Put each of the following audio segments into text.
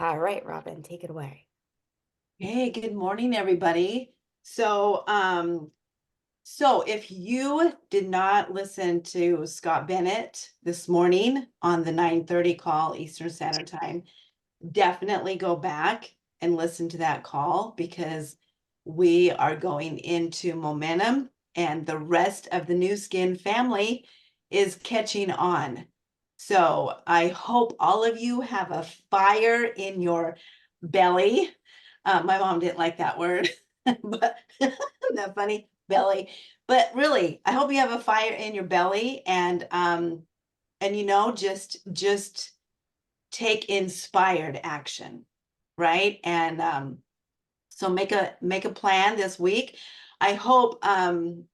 All right, Robin, take it away. Hey, good morning, everybody. So if you did not listen to Scott Bennett this morning on the 9:30 call Eastern Standard Time, definitely go back and listen to that call because we are going into momentum and the rest of the New Skin family is catching on. So I hope all of you have a fire in your belly. My mom didn't like that word, but isn't that funny? Belly. But really, I hope you have a fire in your belly and just take inspired action, right? And so make a plan this week. I hope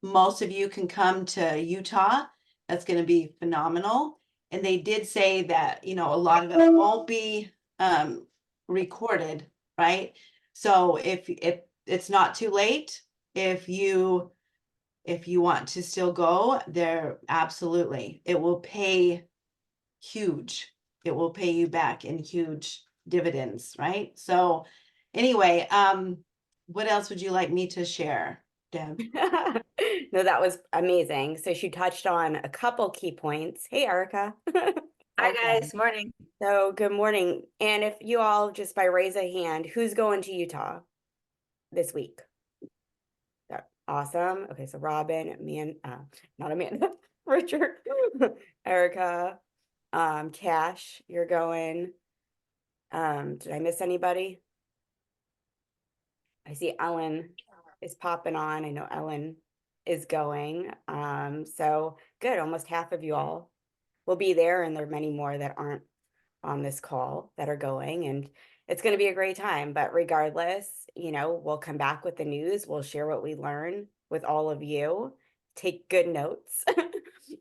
most of you can come to Utah. That's going to be phenomenal. And they did say that, a lot of it won't be recorded, right? So if it's not too late, if you want to still go, there absolutely. It will pay huge. It will pay you back in huge dividends, right? So anyway, what else would you like me to share, Deb? No, that was amazing. So she touched on a couple key points. Hey, Erica. Hi Welcome. guys, morning. So good morning. And if you all, just by raise of hand, who's going to Utah this week? Awesome. Okay, so Robin, not Amanda, Richard, Erica, Cash, you're going. Did I miss anybody? I see Ellen is popping on. I know Ellen is going. So good. Almost half of you all will be there, and there are many more that aren't on this call that are going. And it's going to be a great time. But regardless, we'll come back with the news. We'll share what we learn with all of you. Take good notes.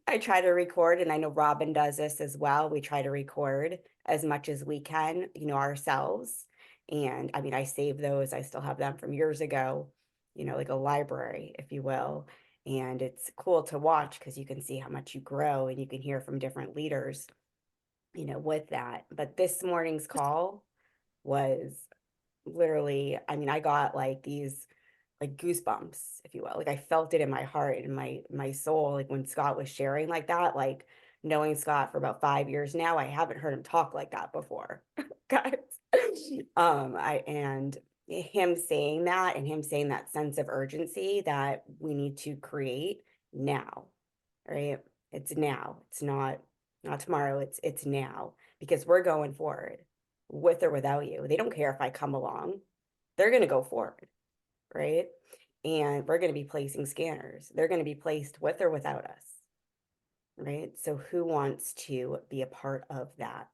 I try to record, and I know Robin does this as well. We try to record as much as we can, ourselves. And I mean, I save those. I still have them from years ago, like a library, if you will. And it's cool to watch because you can see how much you grow and you can hear from different leaders, with that. But this morning's call was literally, I mean, I got like these like goosebumps, if you will. Like I felt it in my heart and my soul, like when Scott was sharing like that, like knowing Scott for about 5 years now, I haven't heard him talk like that before, guys. I and him saying that and him saying that sense of urgency that we need to create now, right? It's now. It's not tomorrow. It's now because we're going forward with or without you. They don't care if I come along. They're going to go forward, right? And we're going to be placing scanners. They're going to be placed with or without us, right? So who wants to be a part of that,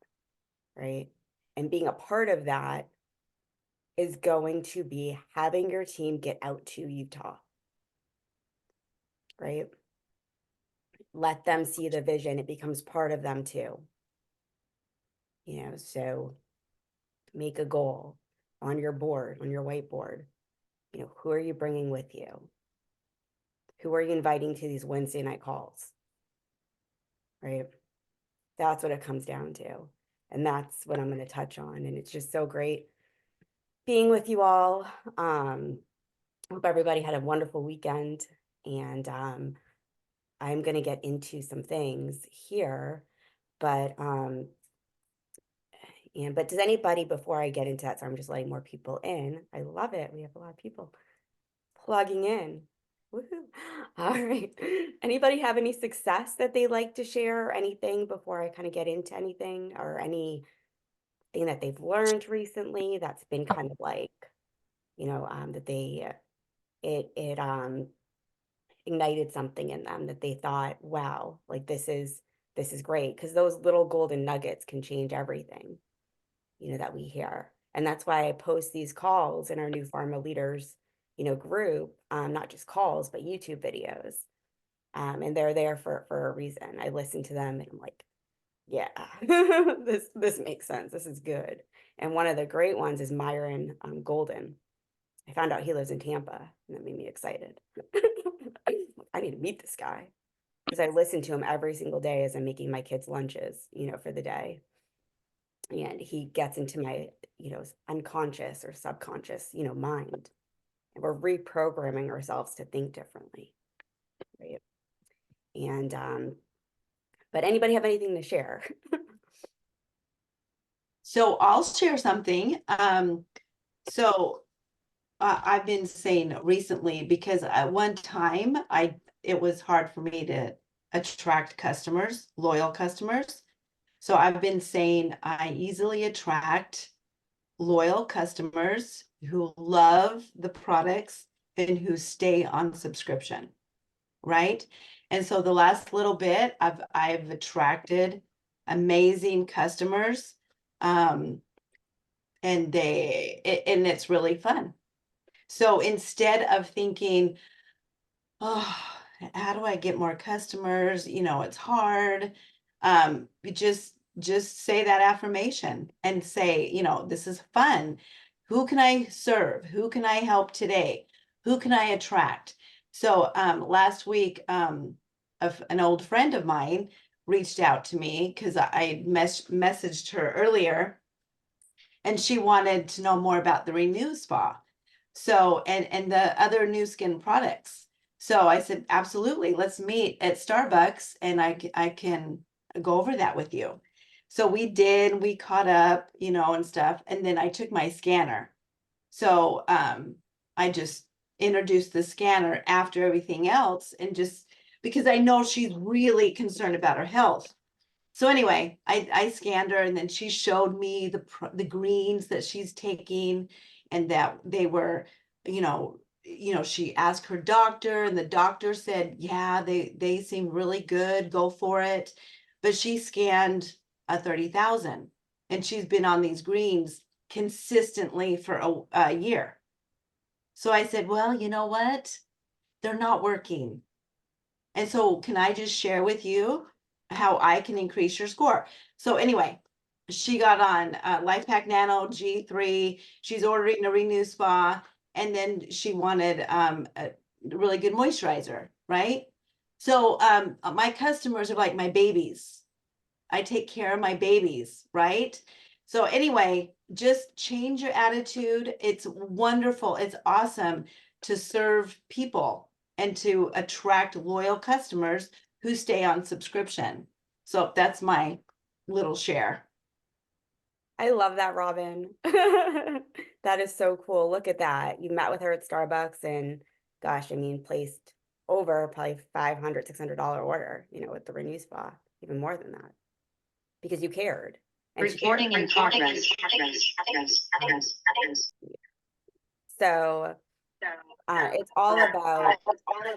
right? And being a part of that is going to be having your team get out to Utah, right? Let them see the vision. It becomes part of them too. So make a goal on your board, on your whiteboard. Who are you bringing with you? Who are you inviting to these Wednesday night calls? Right? That's what it comes down to. And that's what I'm going to touch on. And it's just so great being with you all. Hope everybody had a wonderful weekend. And I'm going to get into some things here. But but does anybody, before I get into that, so I'm just letting more people in. I love it. We have a lot of people plugging in. Woohoo. All right. Anybody have any success that they like to share or anything before I kind of get into anything or anything that they've learned recently that's been kind of like, that it ignited something in them that they thought, wow, like this is great. Because those little golden nuggets can change everything, that we hear. And that's why I post these calls in our Nupharma Leaders, group, not just calls, but YouTube videos. And they're there for a reason. I listen to them and I'm like, yeah, this makes sense. This is good. And one of the great ones is Myron Golden. I found out he lives in Tampa, and that made me excited. I need to meet this guy because I listen to him every single day as I'm making my kids' lunches, for the day. and he gets into my, unconscious or subconscious, mind. And we're reprogramming ourselves to think differently, right? And but anybody have anything to share? So I'll share something. So I've been saying recently, because at one time it was hard for me to attract customers, loyal customers. So I've been saying I easily attract loyal customers who love the products and who stay on subscription, right? And so the last little bit, I've attracted amazing customers, um, and it's really fun. So instead of thinking, oh, how do I get more customers? It's hard. You just say that affirmation and say, this is fun. Who can I serve? Who can I help today? Who can I attract? So last week, an old friend of mine reached out to me because I messaged her earlier, and she wanted to know more about the Renew Spa. So, and the other new skin products. So I said, absolutely, let's meet at Starbucks and I can go over that with you. So we caught up, and stuff. And then I took my scanner. So I just introduced the scanner after everything else, and just because I know she's really concerned about her health. So anyway, I scanned her, and then she showed me the greens that she's taking, and that they were, she asked her doctor, and the doctor said, yeah, they seem really good, go for it. But she scanned a 30,000, and she's been on these greens consistently for a year. So I said, well, you know what? They're not working. And so can I just share with you how I can increase your score? So anyway, she got on Life Pack Nano G3. She's ordering a Renew Spa, and then she wanted a really good moisturizer, right? So my customers are like my babies. I take care of my babies, right? So anyway, just change your attitude. It's wonderful. It's awesome to serve people and to attract loyal customers who stay on subscription. So that's my little share. I love that, Robin. That is so cool. Look at that. You met with her at Starbucks and gosh, I mean, placed over probably $500, $600 order, with the Renew Spa, even more than that, because you cared. And she cared. Recording in progress. So it's all about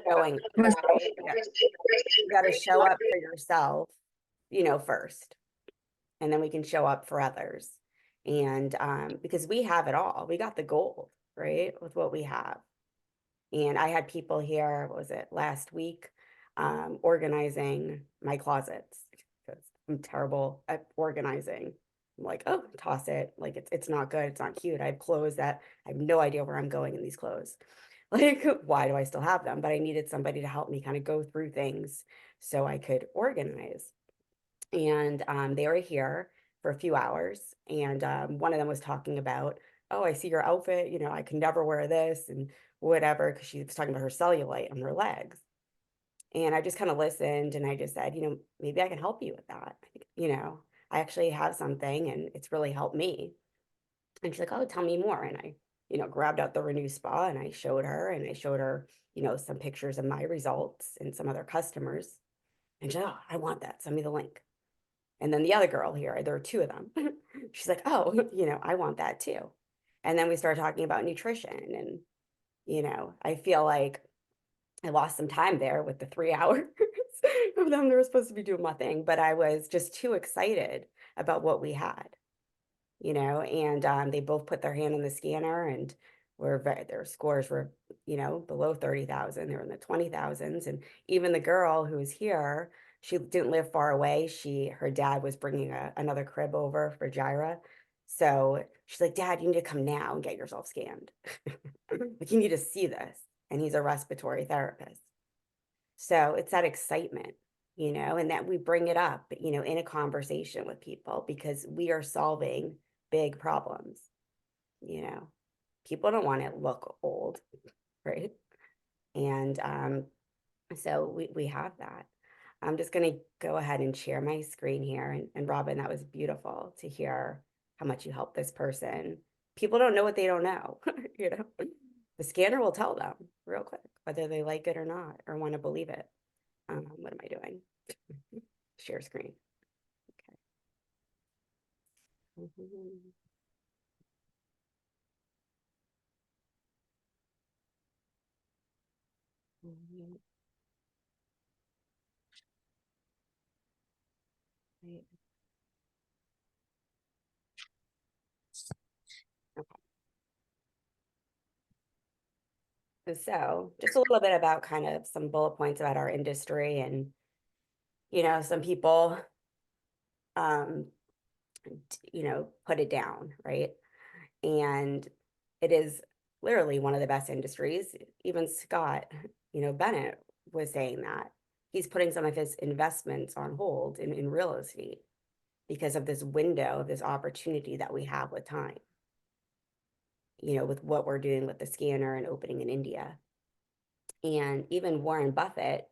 showing up, right? You got to show up for yourself, first, and then we can show up for others. And because we have it all, we got the gold, right, with what we have. And I had people here, what was it, last week, organizing my closets because I'm terrible at organizing. I'm like, oh, toss it. Like it's not good. It's not cute. I have clothes that I have no idea where I'm going in these clothes. Like, why do I still have them? But I needed somebody to help me kind of go through things so I could organize. And they were here for a few hours. And one of them was talking about, oh, I see your outfit. I can never wear this and whatever, because she was talking about her cellulite on her legs. And I just kind of listened and I just said, maybe I can help you with that. I actually have something and it's really helped me. And she's like, oh, tell me more. And I, grabbed out the Renew Spa and I showed her, some pictures of my results and some other customers. And she's like, oh, I want that. Send me the link. And then the other girl here, there are two of them. She's like, oh, I want that too. And then we started talking about nutrition. And, I feel like I lost some time there with the 3 hours of them. They were supposed to be doing my thing, but I was just too excited about what we had, and they both put their hand in the scanner and their scores were, below 30,000. They were in the 20,000s. And even the girl who was here, she didn't live far away. Her dad was bringing another crib over for Jira. So she's like, Dad, you need to come now and get yourself scanned. Like, you need to see this. And he's a respiratory therapist. So it's that excitement, and that we bring it up, in a conversation with people because we are solving big problems, you know. People don't want to look old, right? And so we have that. I'm just going to go ahead and share my screen here. And Robin, that was beautiful to hear how much you helped this person. People don't know what they don't know, you know. The scanner will tell them real quick whether they like it or not or want to believe it. What am I doing? Share screen. Okay. Right. So just a little bit about kind of some bullet points about our industry and, some people, um, put it down, right? And it is literally one of the best industries. Even Scott, Bennett was saying that he's putting some of his investments on hold in real estate because of this window, this opportunity that we have with time, with what we're doing with the scanner and opening in India. And even Warren Buffett,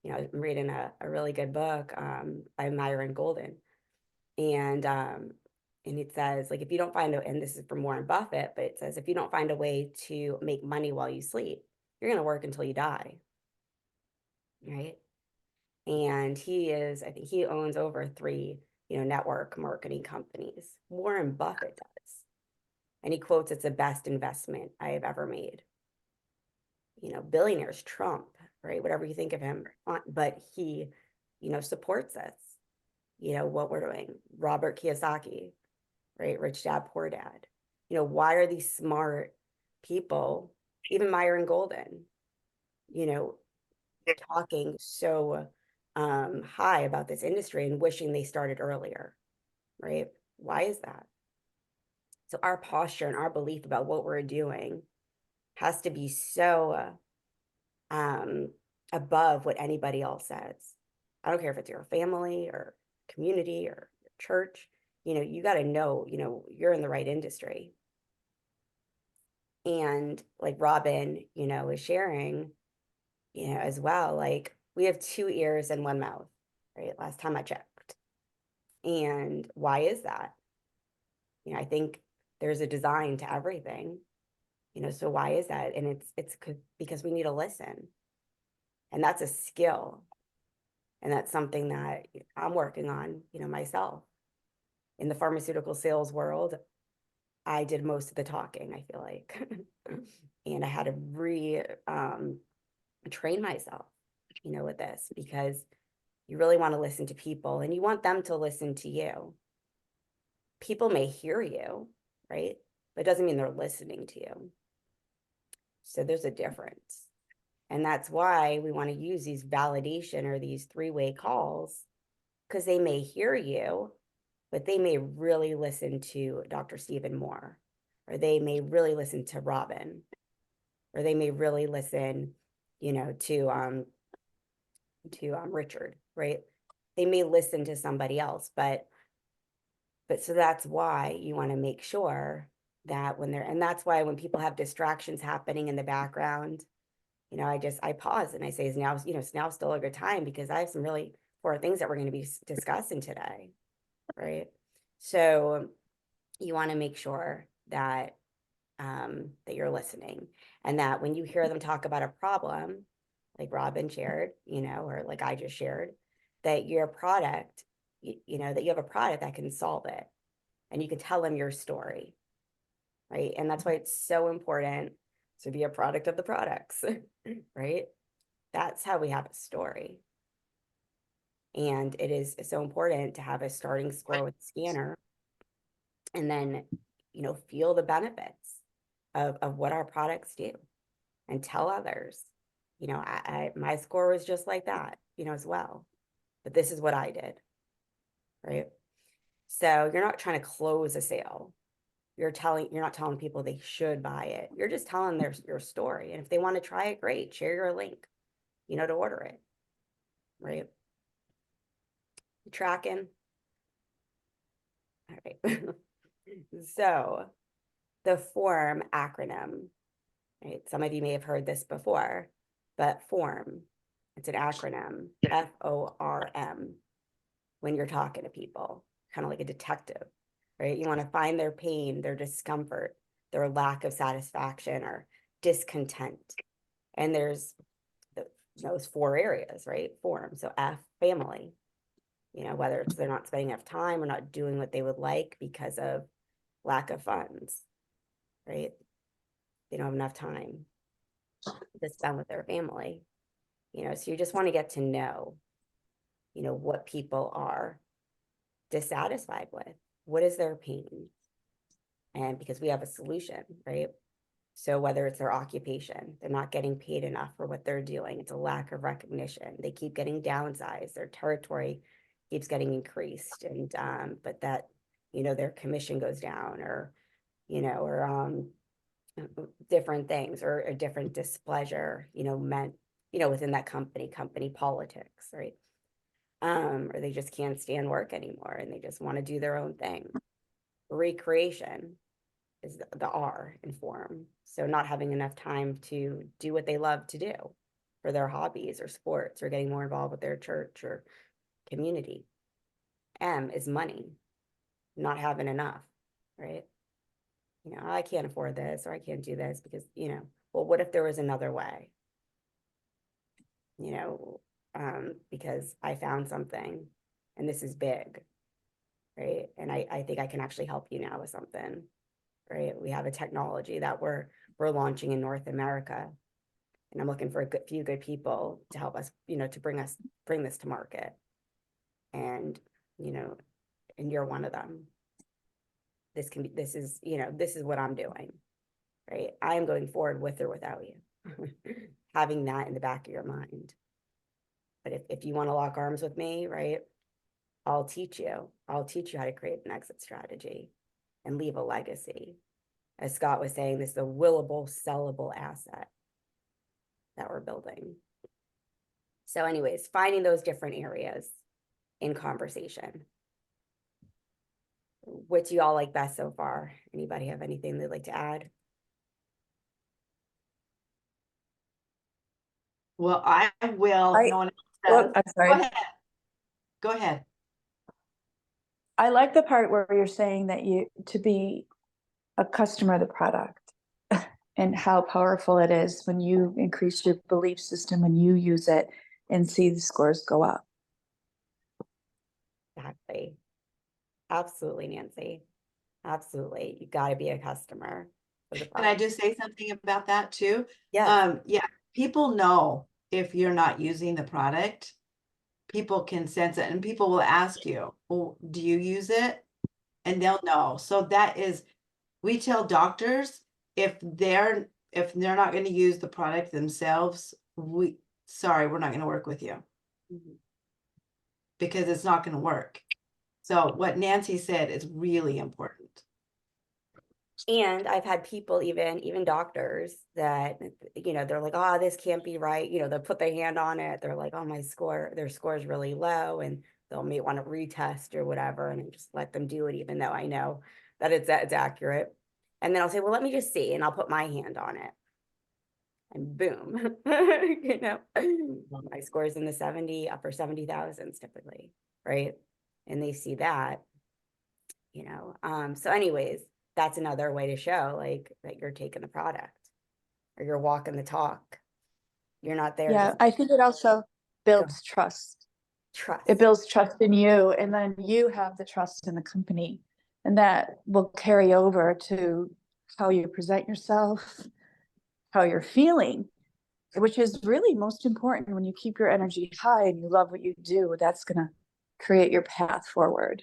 I'm reading a really good book by Myron Golden. And it says, like, if you don't find and this is from Warren Buffett, but it says, if you don't find a way to make money while you sleep, you're going to work until you die. Right. And I think he owns over three, network marketing companies. Warren Buffett does. And he quotes, it's the best investment I have ever made. Billionaires, Trump, right? Whatever you think of him, but he, supports us, what we're doing. Robert Kiyosaki, right? Rich Dad, Poor Dad. Why are these smart people, even Myron Golden, you know, talking so high about this industry and wishing they started earlier, right? Why is that? So our posture and our belief about what we're doing has to be so um, above what anybody else says. I don't care if it's your family or community or your church. You got to know, you're in the right industry. And like Robin, is sharing, as well, like we have two ears and one mouth, right? Last time I checked. And why is that? I think there's a design to everything, so why is that? And it's because we need to listen. And that's a skill. And that's something that I'm working on, myself. In the pharmaceutical sales world, I did most of the talking, I feel like. And I had to train myself, with this because you really want to listen to people and you want them to listen to you. People may hear you, right? But it doesn't mean they're listening to you. So there's a difference. And that's why we want to use these validation or these three-way calls because they may hear you, but they may really listen to Dr. Stephen Moore, or they may really listen to Robin, or they may really listen, to Richard, right? They may listen to somebody else, but so that's why you want to make sure that and that's why when people have distractions happening in the background, I pause and I say, is now still a good time because I have some really important things that we're going to be discussing today, right? So you want to make sure that that you're listening and that when you hear them talk about a problem, like Robin shared, or like I just shared, that your product, that you have a product that can solve it and you can tell them your story, right? And that's why it's so important to be a product of the products, right? That's how we have a story. And it is so important to have a starting score with Scanner and then, feel the benefits of what our products do and tell others, my score was just like that, as well. But this is what I did, right? So you're not trying to close a sale. You're not telling people they should buy it. You're just telling your story. And if they want to try it, great. Share your link, to order it, right? You tracking? All right. So the FORM acronym, right? Some of you may have heard this before, but FORM, it's an acronym, FORM, when you're talking to people, kind of like a detective, right? You want to find their pain, their discomfort, their lack of satisfaction or discontent. And there's those four areas, right? Form. So F, family, whether it's they're not spending enough time or not doing what they would like because of lack of funds, right? They don't have enough time to spend with their family, so you just want to get to know, what people are dissatisfied with. What is their pain? And because we have a solution, right? So whether it's their occupation, they're not getting paid enough for what they're doing. It's a lack of recognition. They keep getting downsized. Their territory keeps getting increased, and but that their commission goes down, or or different things, or a different displeasure, meant within that company politics, right? Or they just can't stand work anymore, and they just want to do their own thing. Recreation is the R in form. So not having enough time to do what they love to do for their hobbies or sports or getting more involved with their church or community. M is money, not having enough, right? I can't afford this, or I can't do this because, well, what if there was another way? Because I found something and this is big, right? And I think I can actually help you now with something, right? We have a technology that we're launching in North America, and I'm looking for a few good people to help us, to bring this to market. And and you're one of them. This is what I'm doing, right? I am going forward with or without you. Having that in the back of your mind. But if you want to lock arms with me, right, I'll teach you how to create an exit strategy and leave a legacy. As Scott was saying, this is a willable, sellable asset that we're building. So anyways, finding those different areas in conversation. What do you all like best so far? Anybody have anything they'd like to add? Well, I will. I No one else well, does. I'm Go sorry. ahead. Go ahead. I like the part where you're saying that you to be a customer of the product and how powerful it is when you increase your belief system and you use it and see the scores go up. Exactly. Absolutely, Nancy. Absolutely. You got to be a customer of the Can I product. just say something about that too? Yes. Yeah, people know if you're not using the product. People can sense it, and people will ask you, well, do you use it? And they'll know. So that is, we tell doctors if they're not going to use the product themselves, sorry, we're not going to work with you because it's not going to work. So what Nancy said is really important. And I've had people, even doctors, that they're like, oh, this can't be right. They'll put their hand on it. They're like, oh, their score is really low, and they'll may want to retest or whatever, and I just let them do it, even though I know that it's accurate. And then I'll say, well, let me just see, and I'll put my hand on it, and boom, my score is in the upper 70,000s typically, right? And they see that, so anyways, that's another way to show like that you're taking the product or you're walking the talk. You're not there Yeah, just I think it also builds trust. It trust. builds trust in you, and then you have the trust in the company, and that will carry over to how you present yourself, how you're feeling, which is really most important. When you keep your energy high and you love what you do, that's going to create your path forward.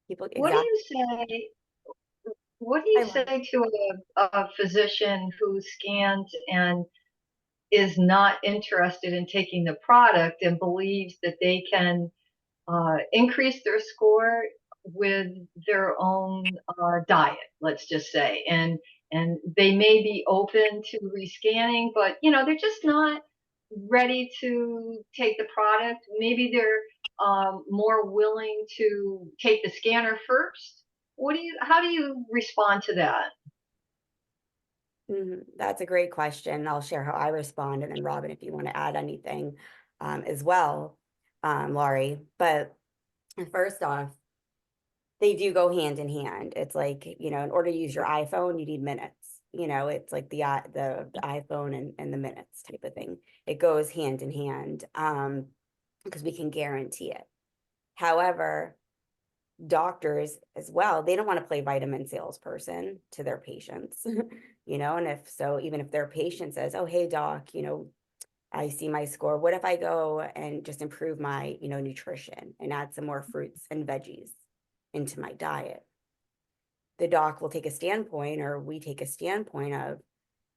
People What do exactly. you say? What do you I love say to a physician who scans and is not interested in taking the product and believes that they can increase their score with their own diet, let's just say, and they may be open to rescanning, but they're just not ready to take the product. Maybe they're more willing to take the scanner first. How do you respond to that? That's a great question. I'll share how I respond, and then Robin, if you want to add anything as well, Laurie. But first off, they do go hand in hand. It's like, in order to use your iPhone, you need minutes. It's like the iPhone and the minutes type of thing. It goes hand in hand because we can guarantee it. However, doctors as well, they don't want to play vitamin salesperson to their patients, and if so, even if their patient says, oh, hey, doc, I see my score. What if I go and just improve my, nutrition and add some more fruits and veggies into my diet? The doc will take a standpoint, or we take a standpoint of,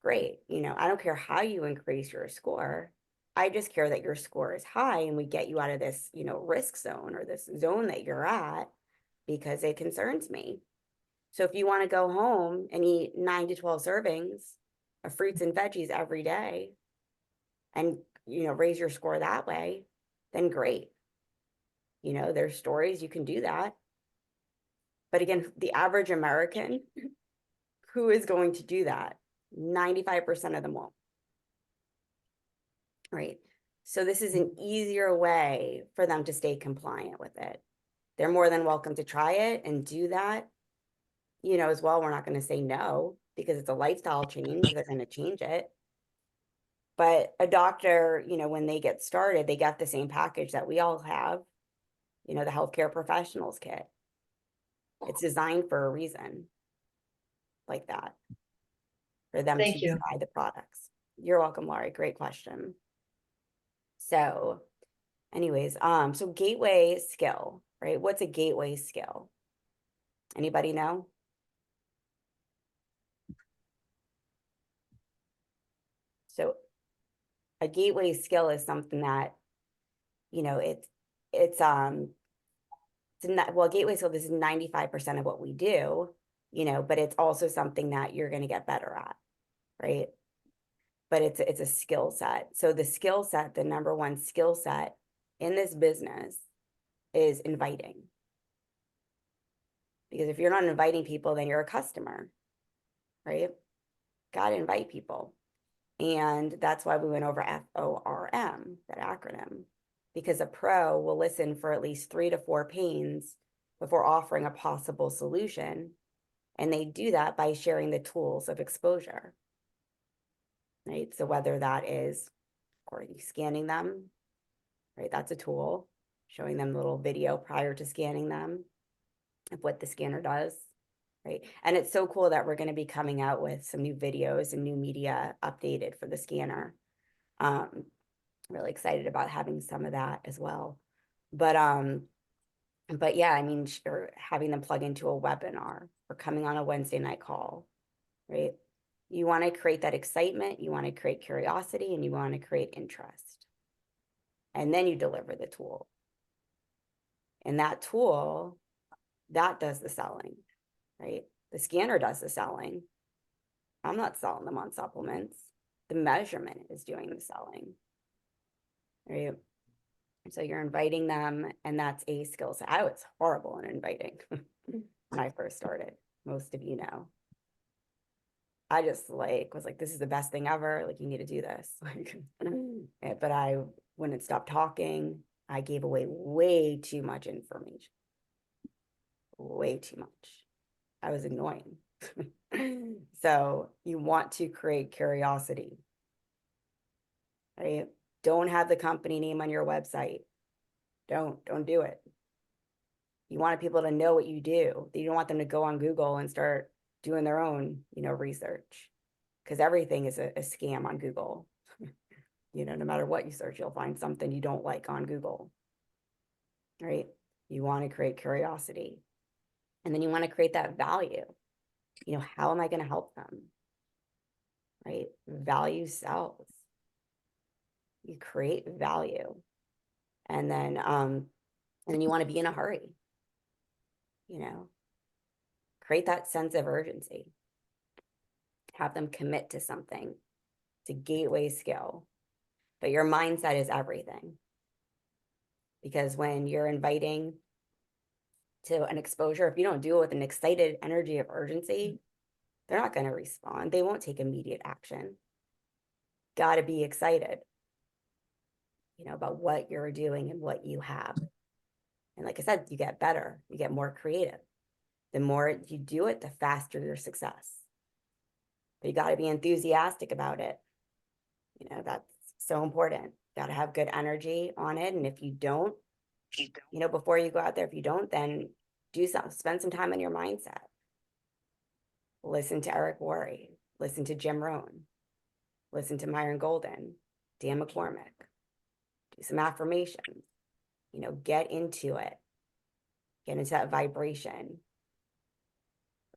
great, I don't care how you increase your score. I just care that your score is high and we get you out of this, risk zone or this zone that you're at, because it concerns me. So if you want to go home and eat 9 to 12 servings of fruits and veggies every day and, raise your score that way, then great. There's stories you can do that. But again, the average American, who is going to do that? 95% of them won't. Right. So this is an easier way for them to stay compliant with it. They're more than welcome to try it and do that. As well, we're not going to say no because it's a lifestyle change. They're going to change it. But a doctor, when they get started, they get the same package that we all have, the healthcare professionals kit. It's designed for a reason like that, for them Thank to you. buy the products. You're welcome, Laurie. Great question. So anyways, so gateway skill, right? What's a gateway skill? Anybody know? So a gateway skill is something that, it's not, well, gateway skill, this is 95% of what we do, but it's also something that you're going to get better at, right? But it's a skill set. So the skill set, the number one skill set in this business is inviting. Because if you're not inviting people, then you're a customer, right? Got to invite people. And that's why we went over FORM, that acronym, because a pro will listen for at least 3 to 4 pains before offering a possible solution. And they do that by sharing the tools of exposure, right? So whether that is, of course, scanning them, right? That's a tool, showing them the little video prior to scanning them of what the scanner does, right? And it's so cool that we're going to be coming out with some new videos and new media updated for the scanner. Really excited about having some of that as well. But yeah, I mean, or having them plug into a webinar or coming on a Wednesday night call, right? You want to create that excitement, you want to create curiosity, and you want to create interest. And then you deliver the tool. And that tool, that does the selling, right? The scanner does the selling. I'm not selling them on supplements. The measurement is doing the selling, right? So you're inviting them, and that's a skill set. I was horrible in inviting when I first started. Most of you know. I just was like, this is the best thing ever. Like, you need to do this. But I wouldn't stop talking. I gave away way too much information. Way too much. I was annoying. So you want to create curiosity, right? Don't have the company name on your website. Don't do it. You want people to know what you do. You don't want them to go on Google and start doing their own, research, because everything is a scam on Google. No matter what you search, you'll find something you don't like on Google, right? You want to create curiosity, and then you want to create that value. How am I going to help them, right? Value sells. You create value, and then you want to be in a hurry. Create that sense of urgency. Have them commit to something. It's a gateway skill. but your mindset is everything. Because when you're inviting to an exposure, if you don't do it with an excited energy of urgency, they're not going to respond. They won't take immediate action. Got to be excited, about what you're doing and what you have. And like I said, you get better, you get more creative. The more you do it, the faster your success. But you got to be enthusiastic about it. That's so important. Got to have good energy on it. And if you don't, before you go out there, if you don't, then spend some time on your mindset. Listen to Eric Worre, listen to Jim Rohn, listen to Myron Golden, Dan McCormick, do some affirmations, get into it, get into that vibration,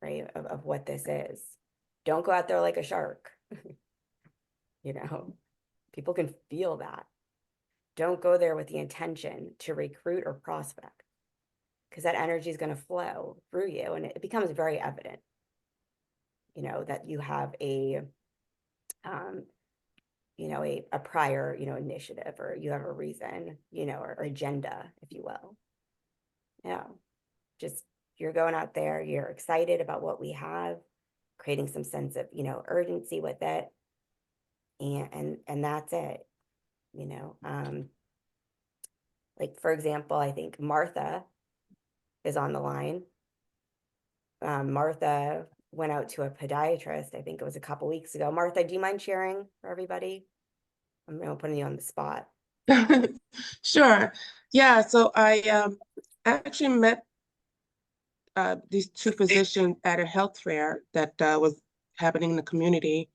right, of what this is. Don't go out there like a shark. People can feel that. Don't go there with the intention to recruit or prospect, because that energy is going to flow through you, and it becomes very evident, that you have a prior, initiative, or you have a reason, or agenda, if you will. Just you're going out there, you're excited about what we have, creating some sense of, urgency with it. And that's it, like, for example, I think Martha is on the line. Martha went out to a podiatrist, I think it was a couple weeks ago. Martha, do you mind sharing for everybody? I'm putting you on the spot. Sure. Yeah, so I actually met these two physicians at a health fair that was happening in the community.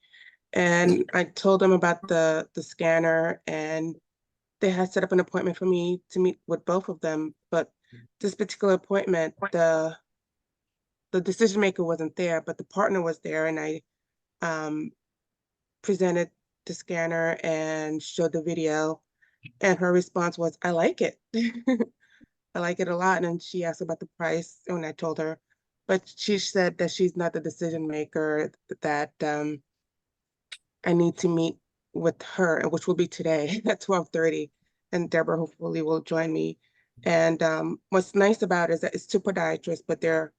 And I told them about the scanner, and they had set up an appointment for me to meet with both of them. But this particular appointment, the decision maker wasn't there, but the partner was there, and I presented the scanner and showed the video, and her response was, "I like it." I like it a lot. And she asked about the price, and I told her, but she said that she's not the decision maker, that I need to meet with her, which will be today at 12:30. And Deborah hopefully will join me. And what's nice about it is that it's two podiatrists, but they're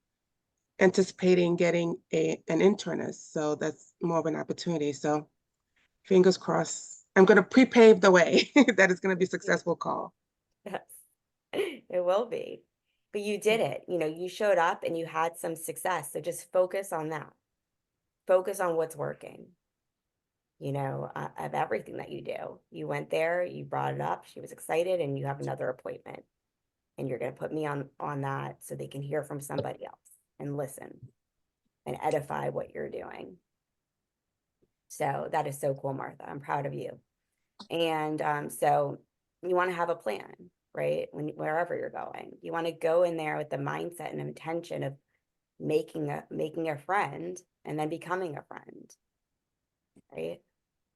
anticipating getting an internist. So that's more of an opportunity. So fingers crossed. I'm going to pre-pave the way that it's going to be a successful call. Yes, it will be. But you did it. You showed up and you had some success. So just focus on that. Focus on what's working, of everything that you do. You went there, you brought it up, she was excited, and you have another appointment. And you're going to put me on that so they can hear from somebody else and listen and edify what you're doing. So that is so cool, Martha. I'm proud of you. And so you want to have a plan, right? Wherever you're going, you want to go in there with the mindset and intention of making a friend and then becoming a friend, right?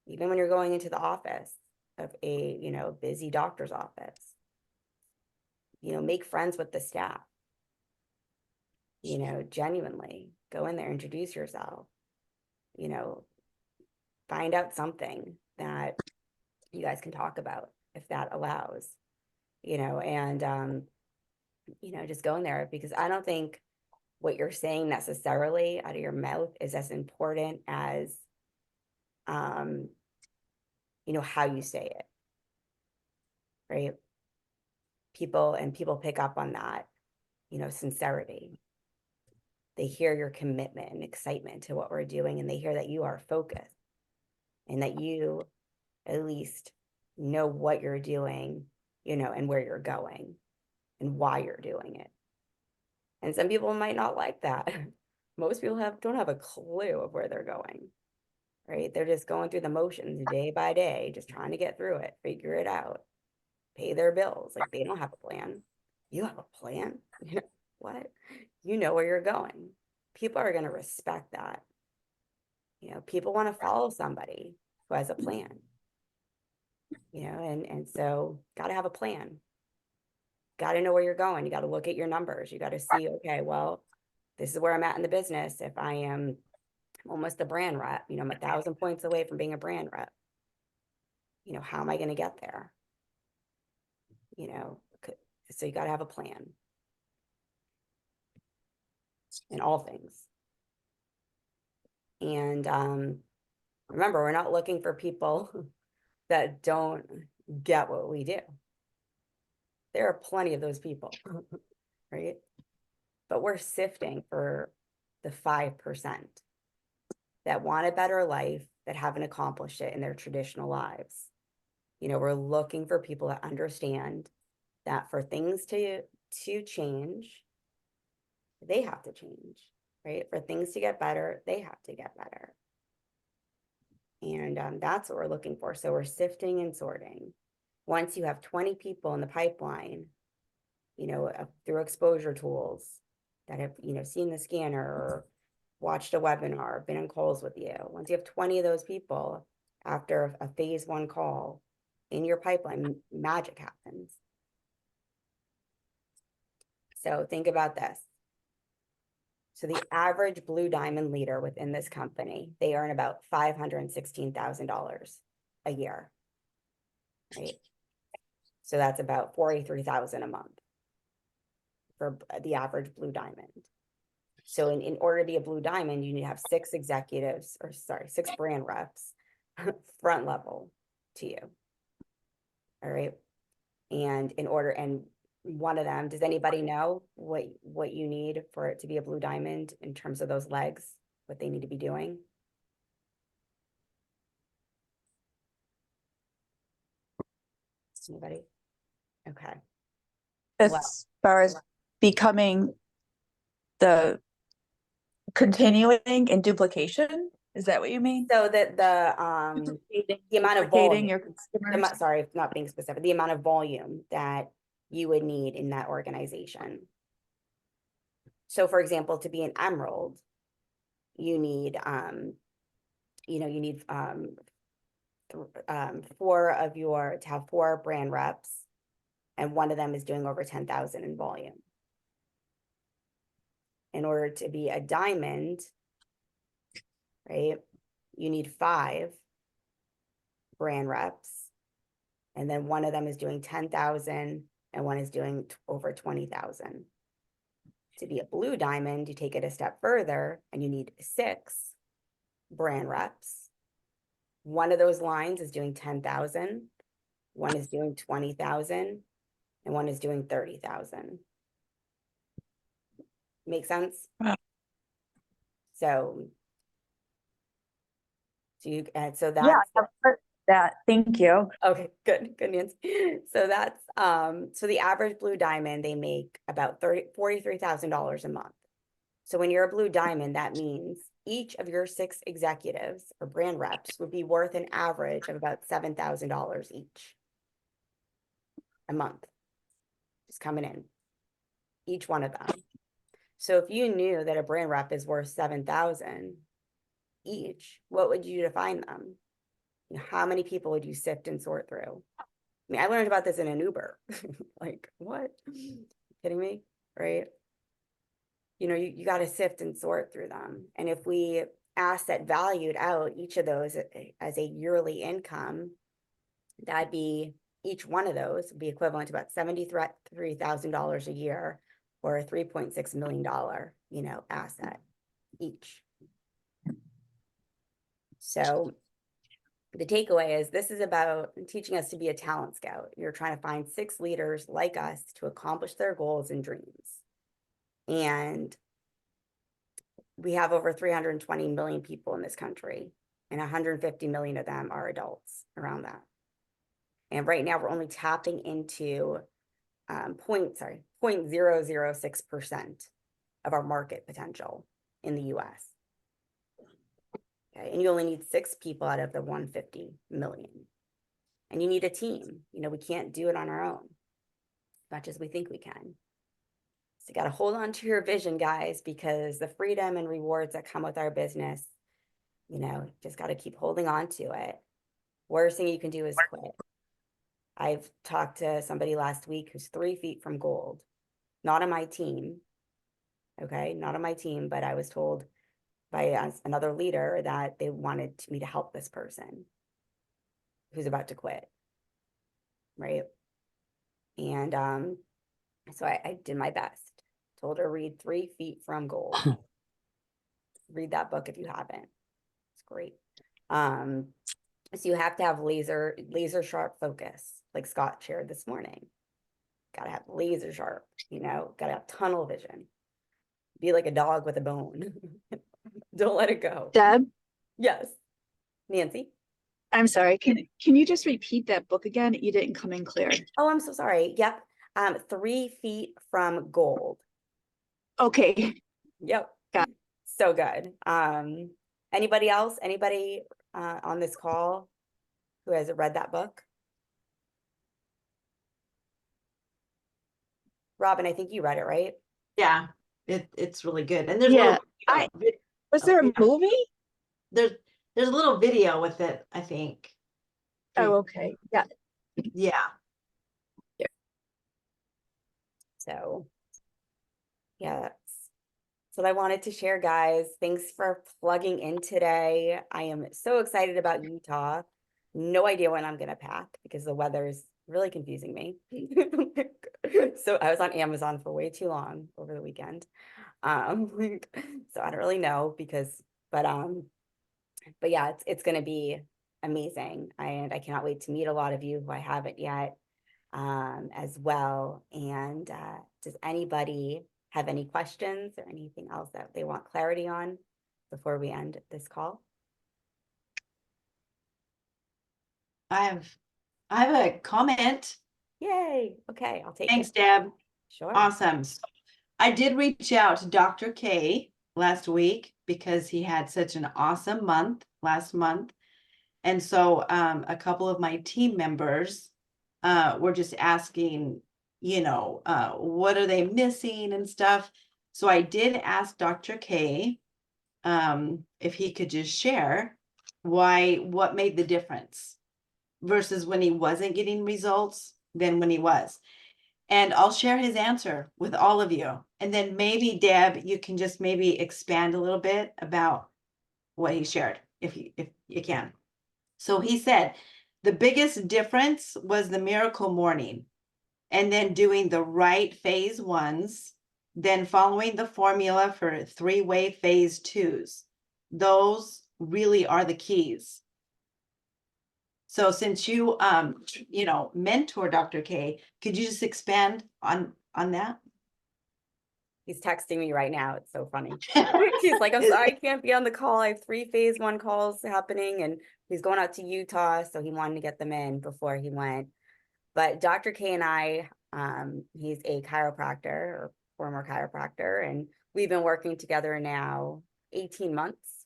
Even when you're going into the office of a busy doctor's office, make friends with the staff. Genuinely go in there, introduce yourself, find out something that you guys can talk about, if that allows, and just go in there, because I don't think what you're saying necessarily out of your mouth is as important as how you say it, right? People pick up on that, sincerity. They hear your commitment and excitement to what we're doing, and they hear that you are focused and that you at least know what you're doing, and where you're going and why you're doing it. And some people might not like that. Most people don't have a clue of where they're going, right? They're just going through the motions day by day, just trying to get through it, figure it out, pay their bills. Like, they don't have a plan. You have a plan? What? You know where you're going. People are going to respect that. People want to follow somebody who has a plan, and so got to have a plan. Got to know where you're going. You got to look at your numbers. You got to see, okay, well, this is where I'm at in the business. If I am almost a brand rep, I'm 1,000 points away from being a brand rep. You know, how am I going to get there? You know, so you got to have a plan in all things. And remember, we're not looking for people that don't get what we do. There are plenty of those people, right? But we're sifting for the 5% that want a better life, that haven't accomplished it in their traditional lives. You know, we're looking for people that understand that for things to change, they have to change, right? For things to get better, they have to get better. And that's what we're looking for. So we're sifting and sorting. Once you have 20 people in the pipeline, you know, through exposure tools that have, you know, seen the scanner or watched a webinar, been on calls with you. Once you have 20 of those people after a phase 1 call in your pipeline, magic happens. So think about this. So the average Blue Diamond leader within this company, they earn about $516,000 a year, right? So that's about $43,000 a month for the average Blue Diamond. So in order to be a Blue Diamond, you need to have 6 executives, or sorry, 6 brand reps front level to you. All right. And in order, and one of them, does anybody know what you need for it to be a Blue Diamond in terms of those legs, what they need to be doing? Anybody? Okay. As far as becoming the continuing in duplication, is that what you mean? So that the amount of Duplicating volume, your customers? sorry, not being specific, the amount of volume that you would need in that organization. So for example, to be an emerald, you need, you know, you need 4 brand reps, and one of them is doing over 10,000 in volume. In order to be a diamond, right, you need 5 brand reps, and then one of them is doing 10,000 and one is doing over 20,000. To be a Blue Diamond, you take it a step further and you need 6 brand reps. One of those lines is doing 10,000, one is doing 20,000, and one is doing 30,000. Make sense? Wow. So you, so that's, Yeah, I've heard that. Thank you. okay, good, Nancy. So that's, so the average Blue Diamond, they make about $43,000 a month. So when you're a Blue Diamond, that means each of your 6 executives or brand reps would be worth an average of about $7,000 each a month, just coming in, each one of them. So if you knew that a brand rep is worth 7,000 each, what would you do to find them? You know, how many people would you sift and sort through? I mean, I learned about this in an Uber. Like, what? Kidding me? Right? You know, you got to sift and sort through them. And if we asset valued out each of those as a yearly income, that'd be, each one of those would be equivalent to about $73,000 a year, or a $3.6 million, you know, asset each. So the takeaway is, this is about teaching us to be a talent scout. You're trying to find 6 leaders like us to accomplish their goals and dreams. And we have over 320 million people in this country, and 150 million of them are adults, around that. And right now we're only tapping into 0.006% of our market potential in the US. Okay, and you only need 6 people out of the 150 million. And you need a team. You know, we can't do it on our own, as much as we think we can. So you got to hold on to your vision, guys, because the freedom and rewards that come with our business, you know, just got to keep holding on to it. Worst thing you can do is quit. I've talked to somebody last week who's 3 feet from gold, not on my team. Okay, not on my team, but I was told by another leader that they wanted me to help this person. who's about to quit, right? And so I did my best. Told her read 3 Feet from Gold. Read that book if you haven't. It's great. So you have to have laser sharp focus, like Scott shared this morning. Gotta have laser sharp, gotta have tunnel vision. Be like a dog with a bone. Don't let it go. Deb, Yes. Nancy? I'm sorry. Can you just repeat that book again? You didn't come in clear. Oh, I'm so sorry. Yep. 3 Feet from Gold. Okay. Yep. Got So good. Anybody else? Anybody on this call who has read that book? Robin, I think you read it, right? Yeah, it's really good. And there's Yeah, little was there a movie? there's a little video with it, I think. Oh, okay. Yeah. Yeah. So yeah, that's what I wanted to share, guys. Thanks for plugging in today. I am so excited about Utah. No idea when I'm gonna pack because the weather is really confusing me. So I was on Amazon for way too long over the weekend. So I don't really know but yeah, it's gonna be amazing. And I cannot wait to meet a lot of you who I haven't yet as well. And does anybody have any questions or anything else that they want clarity on before we end this call? I have a comment. Yay. Okay, I'll take Thanks, it. Deb. Sure. Awesome. So I did reach out to Dr. K last week because he had such an awesome month last month. And so a couple of my team members were just asking, what are they missing and stuff. So I did ask Dr. K if he could just share what made the difference versus when he wasn't getting results than when he was. And I'll share his answer with all of you. And then maybe Deb, you can just maybe expand a little bit about what he shared, if you can. So he said the biggest difference was the miracle morning and then doing the right phase 1s, then following the formula for 3-way phase 2s. Those really are the keys. So since you mentor Dr. K, could you just expand on that? He's texting me right now. It's so funny. He's like, I'm sorry, I can't be on the call. I have 3 phase 1 calls happening, and he's going out to Utah, so he wanted to get them in before he went. But Dr. K and I, he's a chiropractor or former chiropractor, and we've been working together now 18 months.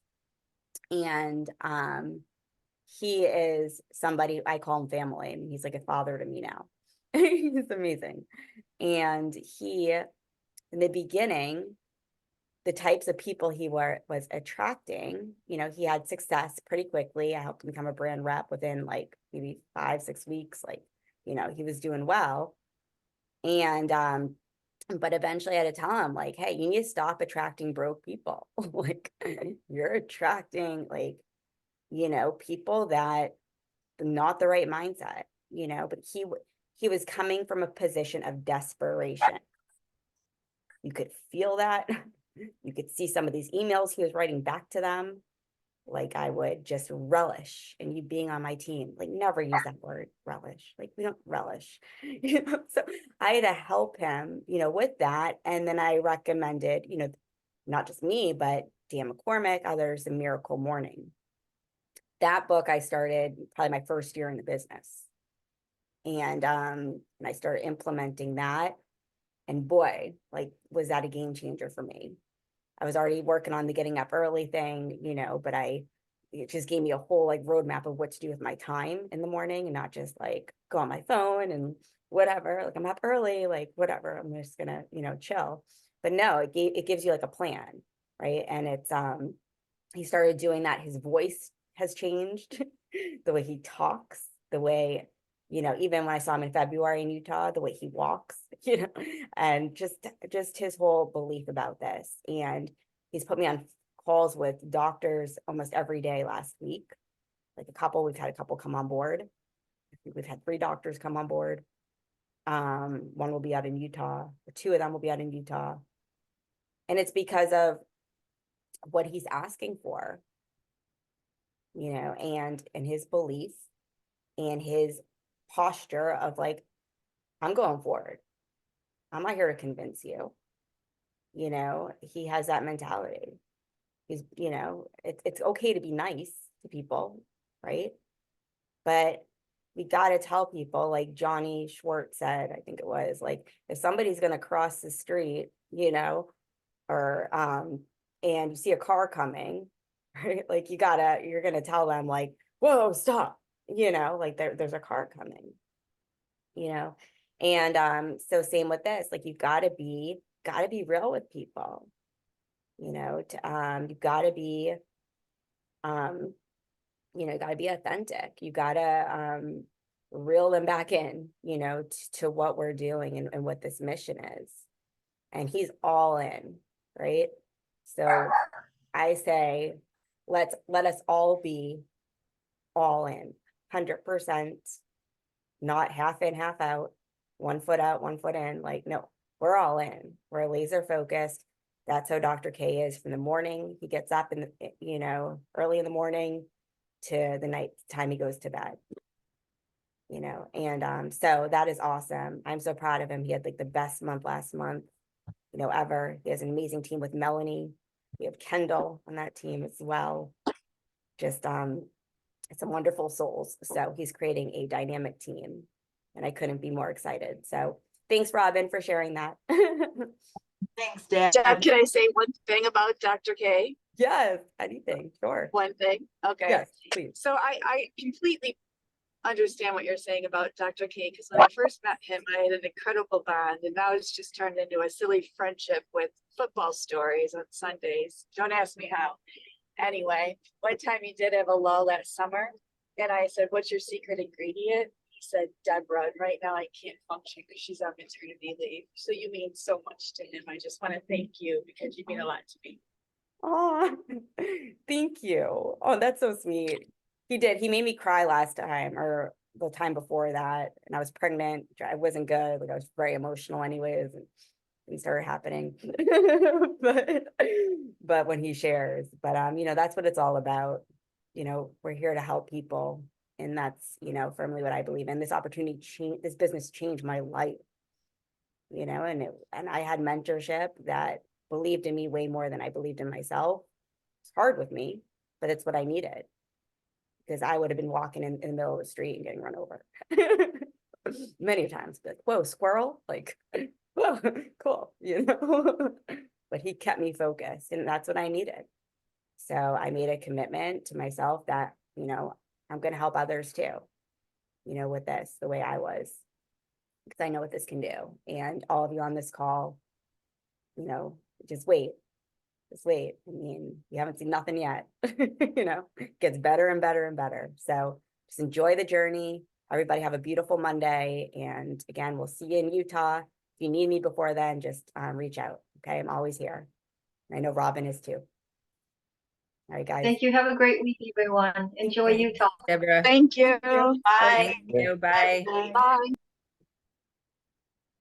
And he is somebody, I call him family. I mean, he's like a father to me now. He's amazing. And he, in the beginning, the types of people he was attracting, he had success pretty quickly. I helped him become a brand rep within like maybe 5-6 weeks. Like, he was doing well. And but eventually I had to tell him, like, hey, you need to stop attracting broke people. Like, you're attracting like, people that not the right mindset, but he was coming from a position of desperation. You could feel that. You could see some of these emails he was writing back to them. Like, I would just relish in you being on my team. Like, never use that word, relish. Like, we don't relish. So I had to help him, with that. And then I recommended, not just me, but Dan McCormick, others, The Miracle Morning. That book I started probably my first year in the business. And I started implementing that. And boy, like, was that a game changer for me. I was already working on the getting up early thing, but it just gave me a whole like roadmap of what to do with my time in the morning and not just like go on my phone and whatever, like I'm up early, like whatever, I'm just gonna, chill. But no, it gives you like a plan, right? And it's, he started doing that. His voice has changed, the way he talks, the way, even when I saw him in February in Utah, the way he walks, and just his whole belief about this. And he's put me on calls with doctors almost every day last week. Like we've had a couple come on board. I think we've had 3 doctors come on board. One will be out in Utah, or 2 of them will be out in Utah. And it's because of what he's asking for, you know, and his belief and his posture of like, I'm going forward. I'm not here to convince you. You know, he has that mentality. He's, you know, it's okay to be nice to people, right? But we got to tell people, like Johnny Schwartz said, I think it was, like, if somebody's going to cross the street, you know, or and you see a car coming, right? Like you're gonna tell them like, whoa, stop, you know, like there's a car coming, you know. And so same with this, like you've got to be real with people, you know. You've got to be you know, got to be authentic. You got to reel them back in, you know, to what we're doing and what this mission is. And he's all in, right? So I say, let us all be all in, 100%, not half in, half out, 1 foot out, 1 foot in. Like, no, we're all in. We're laser focused. That's how Dr. K is from the morning. He gets up in the, you know, early in the morning to the night time he goes to bed, you know. And so that is awesome. I'm so proud of him. He had like the best month last month, you know, ever. He has an amazing team with Melanie. We have Kendall on that team as well. Just some wonderful souls. So he's creating a dynamic team, and I couldn't be more excited. So thanks, Robin, for sharing that. Thanks, Deb. Deb, can I say one thing about Dr. K? Yes, anything, sure. One thing? Okay. Yes, please. So I completely understand what you're saying about Dr. K, because when I first met him, I had an incredible bond, and now it's just turned into a silly friendship with football stories on Sundays. Don't ask me how. Anyway, one time he did have a lull that summer, and I said, "What's your secret ingredient?" He said, "Deborah, and right now I can't function because she's on maternity leave." So you mean so much to him. I just want to thank you because you mean a lot to me. Oh, thank you. Oh, that's so sweet. He did. He made me cry last time, or the time before that, and I was pregnant. I wasn't good. Like I was very emotional anyways, and things started happening. but when he shares, you know, that's what it's all about. You know, we're here to help people, and that's, you know, firmly what I believe in. This opportunity changed, this business changed my life, you know, and I had mentorship that believed in me way more than I believed in myself. It's hard with me, but it's what I needed, because I would have been walking in the middle of the street and getting run over many times. Like, whoa, squirrel! Like, whoa, cool, you know. But he kept me focused, and that's what I needed. So I made a commitment to myself that, you know, I'm going to help others too, you know, with this, the way I was, because I know what this can do. And all of you on this call, you know, just wait. I mean, you haven't seen nothing yet. You know, it gets better and better and better. So just enjoy the journey. Everybody have a beautiful Monday. And again, we'll see you in Utah. If you need me before then, just reach out. Okay, I'm always here. I know Robin is too. All right, guys. Thank you. Have a great week, everyone. Enjoy Thanks, Utah. Deborah. Thank you. Bye. Thank you. Bye. Bye.